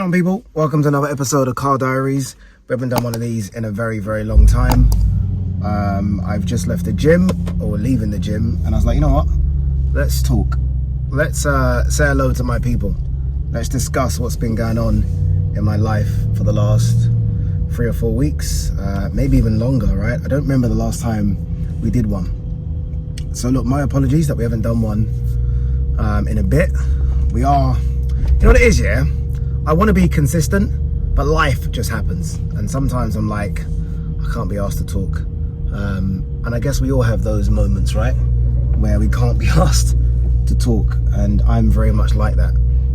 on, people? Welcome to another episode of Car Diaries. We haven't done one of these in a very, very long time. I've just left the gym, or leaving the gym, and I was like, you know what? Let's talk. Let's say hello to my people. Let's discuss what's been going on in my life for the last 3 or 4 weeks, maybe even longer, right? I don't remember the last time we did one. So look, my apologies that we haven't done one in a bit. We are, you know what it is, yeah? I want to be consistent, but life just happens. And sometimes I'm like, I can't be asked to talk. And I guess we all have those moments, right? Where we can't be asked to talk. And I'm very much like that.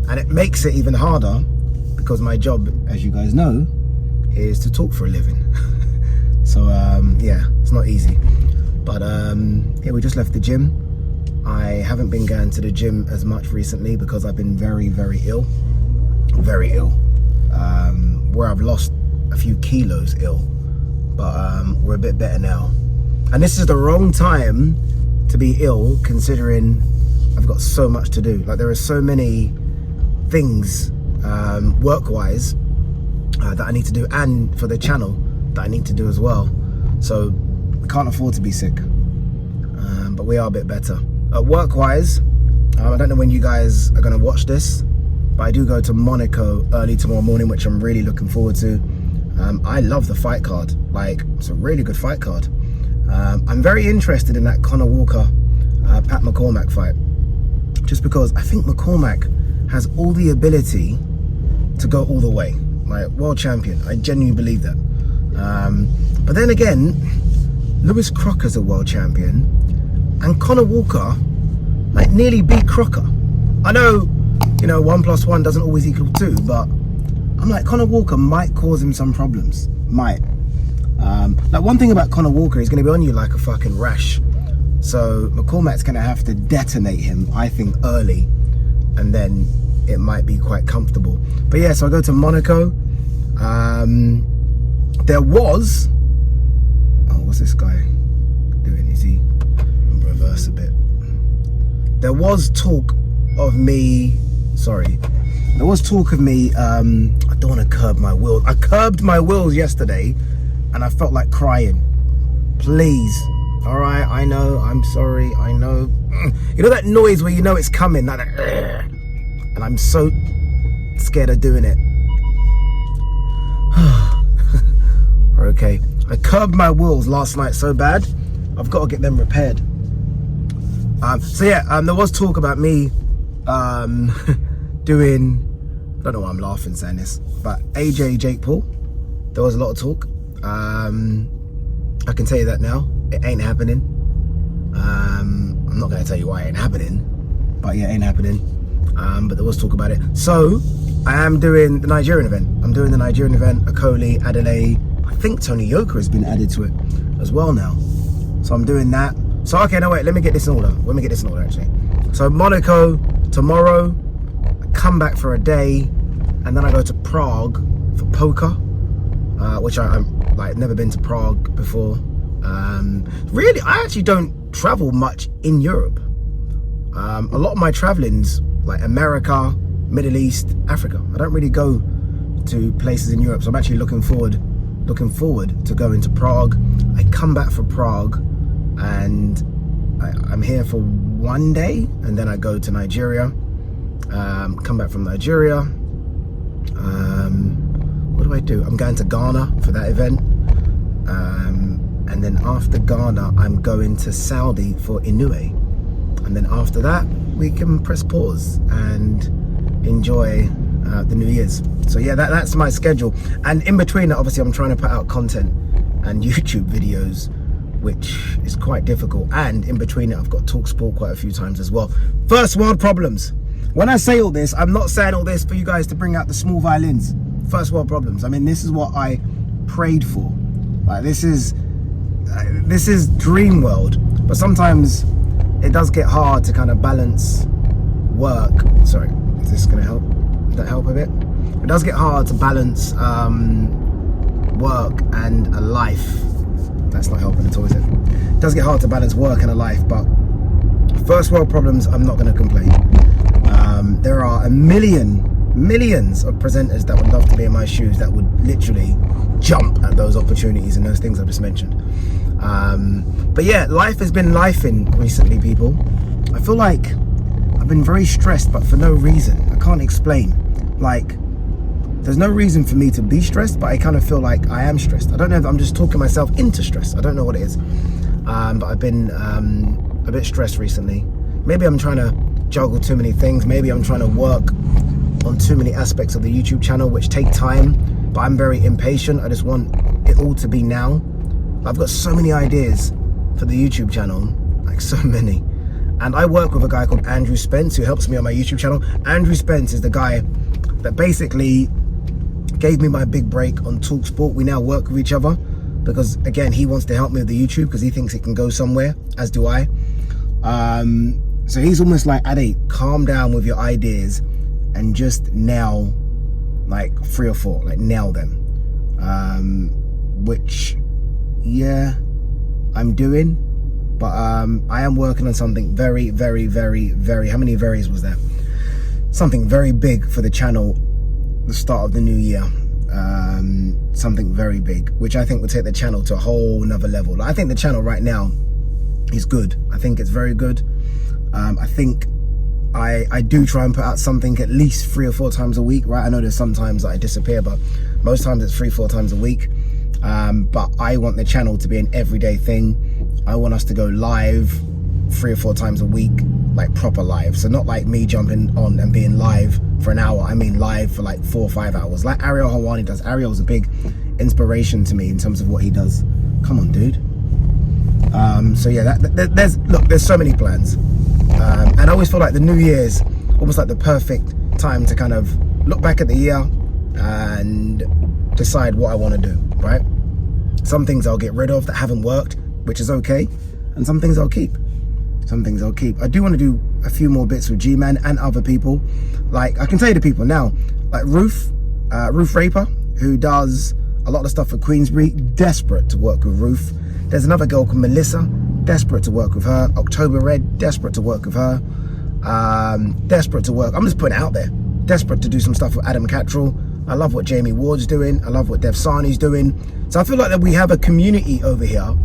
And it makes it even harder because my job, as you guys know, is to talk for a living. So yeah, it's not easy. But yeah, we just left the gym. I haven't been going to the gym as much recently because I've been very, very ill. Very ill. Where I've lost a few kilos ill. But we're a bit better now. And this is the wrong time to be ill, considering I've got so much to do. Like, there are so many things work-wise that I need to do, and for the channel that I need to do as well. So we can't afford to be sick. But we are a bit better. Work-wise, I don't know when you guys are going to watch this, but I do go to Monaco early tomorrow morning, which I'm really looking forward to. I love the fight card. Like, it's a really good fight card. I'm very interested in that Conor Walker, Pat McCormack fight. Just because I think McCormack has all the ability to go all the way. Like, world champion. I genuinely believe that. But then again, Lewis Crocker's a world champion. And Conor Walker, like, nearly beat Crocker. I know, you know, 1 + 1 doesn't always equal 2, but I'm like, Conor Walker might cause him some problems. Might. Like, one thing about Conor Walker, he's going to be on you like a fucking rash. So McCormack's going to have to detonate him, I think, early. And then it might be quite comfortable. But yeah, so I go to Monaco. There was... Oh, what's this guy doing? Is he... reverse a bit. There was talk of me... Sorry. There was talk of me... I don't want to curb my will. I curbed my wills yesterday. And I felt like crying. Please. Alright, I know. I'm sorry. I know. You know that noise where you know it's coming? Like that, and I'm so scared of doing it. Okay. I curbed my wills last night so bad. I've got to get them repaired. So yeah, there was talk about me doing... I don't know why I'm laughing saying this. But AJ Jake Paul. There was a lot of talk. I can tell you that now. It ain't happening. I'm not going to tell you why it ain't happening, but yeah, it ain't happening. But there was talk about it. So I am doing the Nigerian event. I'm doing the Nigerian event. Akoli, Ade. I think Tony Yoka has been added to it as well now. So I'm doing that. So okay, no wait. Let me get this in order. Let me get this in order actually. So Monaco tomorrow. I come back for a day, and then I go to Prague for poker, which I'm like never been to Prague before. Really, I actually don't travel much in Europe. A lot of my traveling's like America, Middle East, Africa. I don't really go to places in Europe, so I'm actually looking forward to going to Prague. I come back for Prague, and I'm here for 1 day, and then I go to Nigeria. Come back from Nigeria. What do I do? I'm going to Ghana for that event. And then after Ghana, I'm going to Saudi for Inouye. And then after that, we can press pause and enjoy the New Year's. So yeah, that's my schedule. And in between that, obviously, I'm trying to put out content and YouTube videos, which is quite difficult. And in between it, I've got TalkSport quite a few times as well. First world problems. When I say all this, I'm not saying all this for you guys to bring out the small violins. First world problems. I mean, this is what I prayed for. Like, this is dream world. But sometimes it does get hard to kind of balance work. Sorry, is this gonna help? Does that help a bit? It does get hard to balance work and a life. That's not helping at all, is it? It does get hard to balance work and a life, but first world problems, I'm not gonna complain. There are a million millions of presenters that would love to be in my shoes, that would literally jump at those opportunities and those things I've just mentioned. But yeah, life has been lifing recently, people. I feel like I've been very stressed, but for no reason. I can't explain. Like, there's no reason for me to be stressed, but I kind of feel like I am stressed. I don't know if I'm just talking myself into stress. I don't know what it is. But I've been a bit stressed recently. Maybe I'm trying to juggle too many things. Maybe I'm trying to work on too many aspects of the YouTube channel, which take time, but I'm very impatient. I just want it all to be now. I've got so many ideas for the YouTube channel, like so many. And I work with a guy called Andrew Spence, who helps me on my YouTube channel. Andrew Spence is the guy that basically gave me my big break on TalkSport. We now work with each other because, again, he wants to help me with the YouTube because he thinks it can go somewhere, as do I. So he's almost like, Ade, calm down with your ideas and just nail like 3 or 4, like nail them. Which, yeah, I'm doing. But I am working on something very, very, very, very, how many varies was that? Something very big for the channel, the start of the new year. Something very big, which I think will take the channel to a whole nother level. Like, I think the channel right now is good. I think it's very good. I think I do try and put out something at least 3 or 4 times a week, right? I know there's sometimes that I disappear, but most times it's 3 or 4 times a week. But I want the channel to be an everyday thing. I want us to go live 3 or 4 times a week, like proper live. So not like me jumping on and being live for an hour. I mean live for like 4 or 5 hours, like Ariel Hawani does. Ariel's a big inspiration to me in terms of what he does. Come on, dude. So yeah, there's so many plans. And I always feel like the New Year's almost like the perfect time to kind of look back at the year and decide what I want to do, right? Some things I'll get rid of that haven't worked, which is okay, and some things I'll keep. I do want to do a few more bits with Gman and other people. Like, I can tell you the people now, like Ruth Raper, who does a lot of stuff for Queensbury, desperate to work with Ruth. There's another girl called Melissa, desperate to work with her. October Red, desperate to work with her. Desperate to work, I'm just putting it out there, desperate to do some stuff with Adam Cattrall. I love what Jamie Ward's doing. I love what Dev Sani's doing. So I feel like that we have a community over here,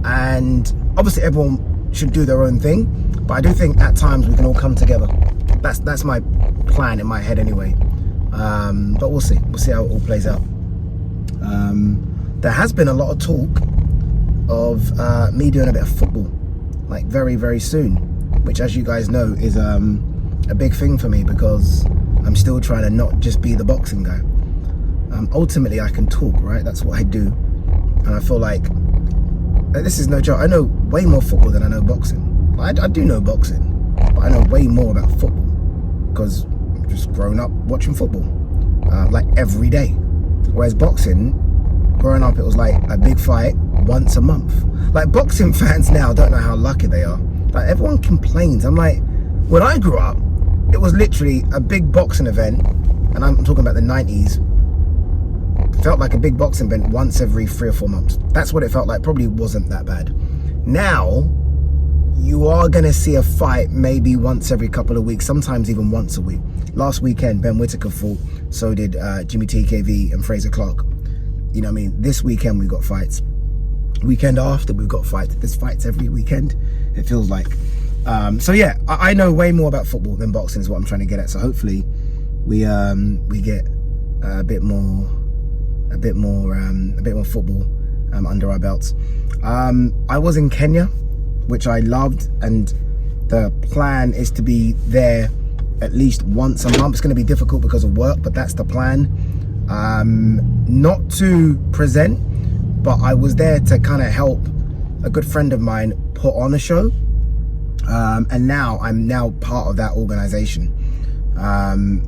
and obviously everyone should do their own thing, but I do think at times we can all come together. That's my plan in my head anyway. But we'll see how it all plays out. There has been a lot of talk of me doing a bit of football, like very, very soon, which, as you guys know, is a big thing for me because I'm still trying to not just be the boxing guy. Ultimately, I can talk, right? That's what I do. And I feel like this is no joke. I know way more football than I know boxing. I do know boxing, but I know way more about football because I've just grown up watching football, like every day. Whereas boxing, growing up, it was like a big fight once a month. Like, boxing fans now don't know how lucky they are. Like, everyone complains. I'm like, when I grew up, it was literally a big boxing event, and I'm talking about the 90s. Felt like a big boxing event once every 3 or 4 months. That's what it felt like. Probably wasn't that bad. Now, you are going to see a fight maybe once every couple of weeks, sometimes even once a week. Last weekend, Ben Whittaker fought, so did Jimmy TKV and Fraser Clark. You know what I mean? This weekend we've got fights. Weekend after we've got fights. There's fights every weekend, it feels like. So yeah, I know way more about football than boxing is what I'm trying to get at. So hopefully we get a bit more football under our belts. I was in Kenya, which I loved, and the plan is to be there at least once a month. It's going to be difficult because of work, but that's the plan. Not to present, but I was there to kind of help a good friend of mine put on a show, and now I'm now part of that organization.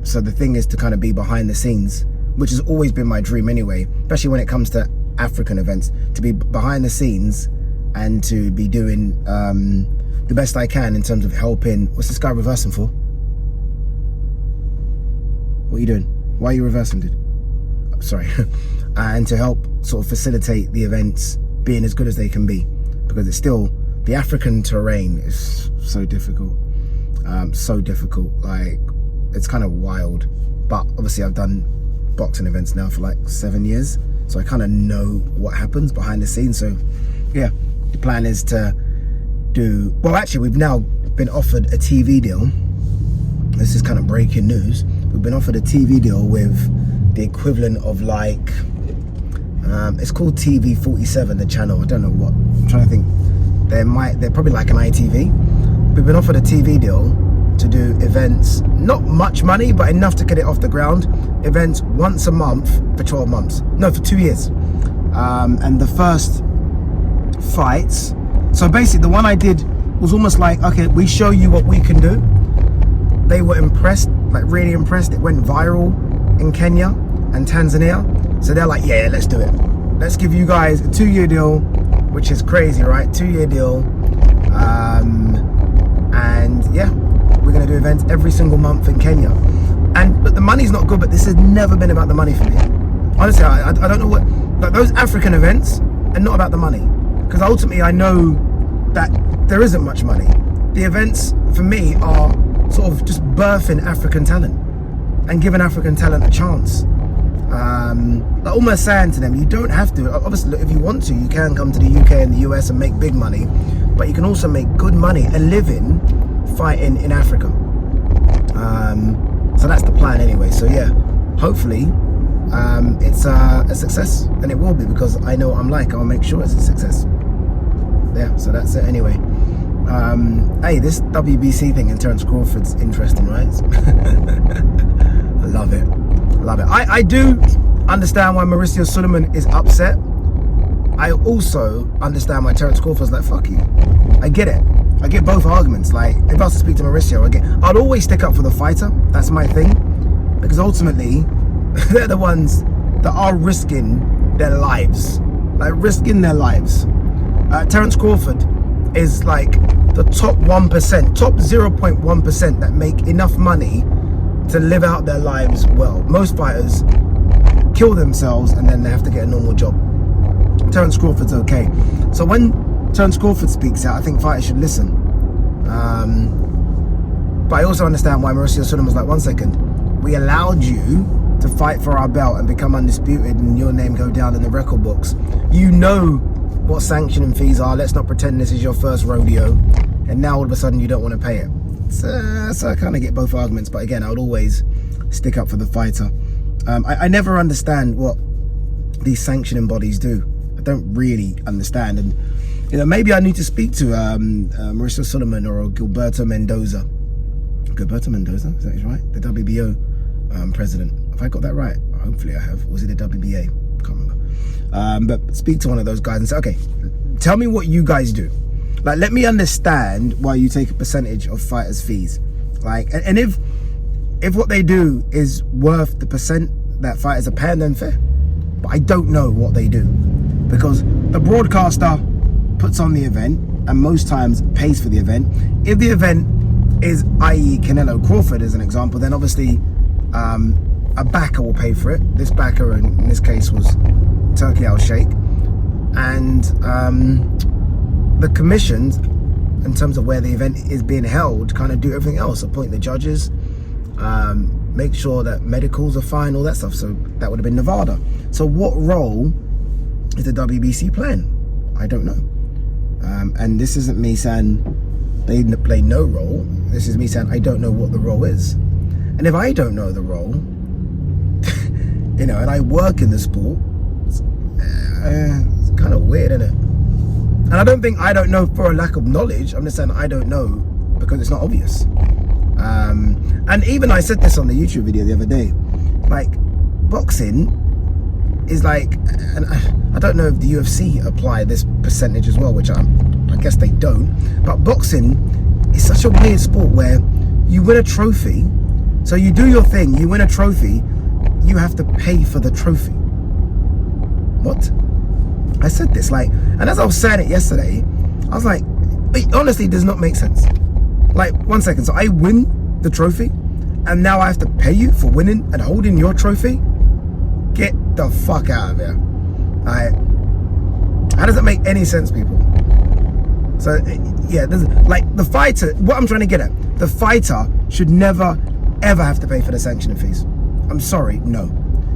So the thing is to kind of be behind the scenes, which has always been my dream anyway, especially when it comes to African events, to be behind the scenes and to be doing the best I can in terms of helping. What's this guy reversing for? What are you doing? Why are you reversing, dude? Sorry. And to help sort of facilitate the events being as good as they can be, because it's still, the African terrain is so difficult. Like, it's kind of wild. But obviously I've done boxing events now for like 7 years, so I kind of know what happens behind the scenes. So yeah, the plan is to do, well actually we've now been offered a TV deal. This is kind of breaking news. We've been offered a TV deal with the equivalent of like, it's called TV 47, the channel. I don't know what, I'm trying to think. They're probably like an ITV. We've been offered a TV deal to do events, not much money, but enough to get it off the ground. Events once a month for 12 months. No, for 2 years. And the first fights, so basically the one I did was almost like, okay, we show you what we can do. They were impressed, like really impressed. It went viral in Kenya and Tanzania. So they're like, yeah, let's do it. Let's give you guys a 2-year deal, which is crazy, right? 2-year deal. And yeah, we're gonna do events every single month in Kenya. And look, the money's not good, but this has never been about the money for me. Honestly, I don't know what, like those African events are not about the money. Because ultimately I know that there isn't much money. The events for me are sort of just birthing African talent and giving African talent a chance. Like almost saying to them, you don't have to, obviously look, if you want to, you can come to the UK and the US and make big money, but you can also make good money and live in fighting in Africa. So that's the plan anyway. So yeah, hopefully it's a success, and it will be, because I know what I'm like. I'll make sure it's a success. Yeah, so that's it anyway. Hey, this WBC thing in Terence Crawford's interesting, right? I love it. I do understand why Mauricio Sulaiman is upset. I also understand why Terence Crawford's like, fuck you. I get it. I get both arguments. Like, if I was to speak to Mauricio, I'd always stick up for the fighter. That's my thing. Because ultimately, they're the ones that are risking their lives. Like, risking their lives. Terence Crawford is like the top 1%, top 0.1% that make enough money to live out their lives well. Most fighters kill themselves and then they have to get a normal job. Terence Crawford's okay. So when Terence Crawford speaks out, I think fighters should listen. But I also understand why Mauricio Sulaiman was like, 1 second, we allowed you to fight for our belt and become undisputed and your name go down in the record books. You know what sanctioning fees are. Let's not pretend this is your first rodeo, and now all of a sudden you don't want to pay it. So I kind of get both arguments, but again, I would always stick up for the fighter. I never understand what these sanctioning bodies do. I don't really understand, and you know, maybe I need to speak to Mauricio Sulaiman or Gilberto Mendoza. Gilberto Mendoza, is that right? The WBO president. Have I got that right? Hopefully I have. Or was it the WBA? Can't remember. But speak to one of those guys and say, okay, tell me what you guys do. Like, let me understand why you take a percentage of fighters' fees. Like, and if what they do is worth the percent that fighters are paying, then fair. But I don't know what they do, because the broadcaster puts on the event and most times pays for the event. If the event is, i.e. Canelo Crawford as an example, then obviously a backer will pay for it. This backer in this case was Turkey Al Sheikh, and the commissions in terms of where the event is being held kind of do everything else, appoint the judges, make sure that medicals are fine, all that stuff. So that would have been Nevada. So what role is the WBC playing? I don't know. And this isn't me saying they play no role. This is me saying I don't know what the role is. And if I don't know the role, you know, and I work in the sport, it's kind of weird, isn't it? And I don't think I don't know for a lack of knowledge. I'm just saying I don't know because it's not obvious. And even I said this on the YouTube video the other day, like, boxing is like, and I don't know if the UFC apply this percentage as well, which I guess they don't, but boxing is such a weird sport where you win a trophy. So you do your thing, you win a trophy, you have to pay for the trophy. What? I said this, like, and as I was saying it yesterday, I was like, it honestly does not make sense. Like, 1 second, so I win the trophy, and now I have to pay you for winning and holding your trophy? Get the fuck out of here. Like, how does that make any sense, people? So, yeah, like, the fighter, what I'm trying to get at, the fighter should never, ever have to pay for the sanctioning fees. I'm sorry, no.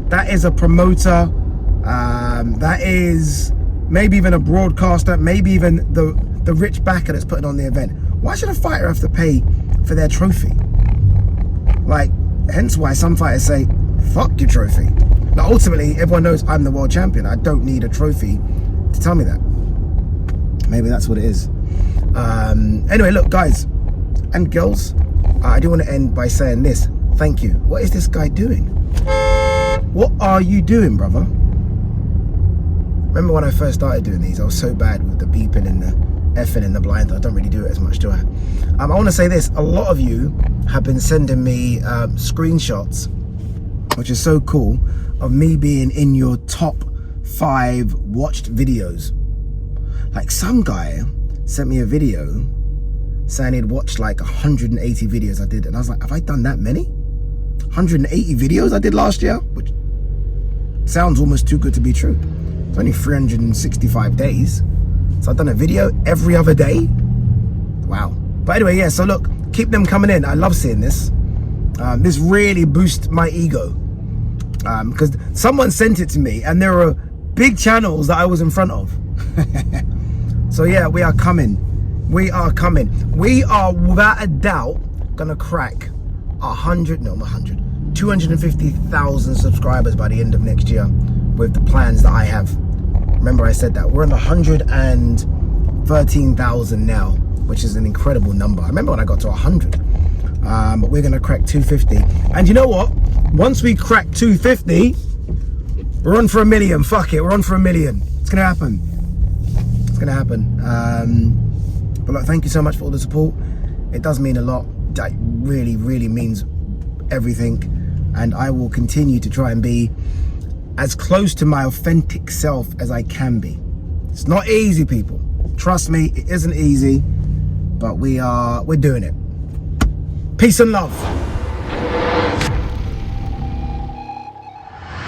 That is a promoter, that is maybe even a broadcaster, maybe even the rich backer that's putting on the event. Why should a fighter have to pay for their trophy? Like, hence why some fighters say, fuck your trophy. Now, ultimately, everyone knows I'm the world champion. I don't need a trophy to tell me that. Maybe that's what it is. Anyway, look, guys and girls, I do want to end by saying this. Thank you. What is this guy doing? What are you doing, brother? Remember when I first started doing these, I was so bad with the beeping and the effing and the blind. I don't really do it as much, do I? I want to say this. A lot of you have been sending me screenshots, which is so cool, of me being in your top 5 watched videos. Like, some guy sent me a video saying he'd watched like 180 videos I did, and I was like, have I done that many? 180 videos I did last year? Which sounds almost too good to be true. It's only 365 days. So I've done a video every other day. Wow. But anyway, yeah, so look, keep them coming in. I love seeing this. This really boosts my ego. Because someone sent it to me, and there are big channels that I was in front of. So yeah, we are coming. We are coming. We are without a doubt gonna crack 250,000 subscribers by the end of next year with the plans that I have. Remember I said that. We're on 113,000 now, which is an incredible number. I remember when I got to 100. But we're gonna crack 250. And you know what? Once we crack 250, we're on for 1 million. Fuck it, we're on for 1 million. It's gonna happen. It's gonna happen. But look, thank you so much for all the support. It does mean a lot. That really, really means everything. And I will continue to try and be as close to my authentic self as I can be. It's not easy, people. Trust me, it isn't easy, but we're doing it. Peace and love.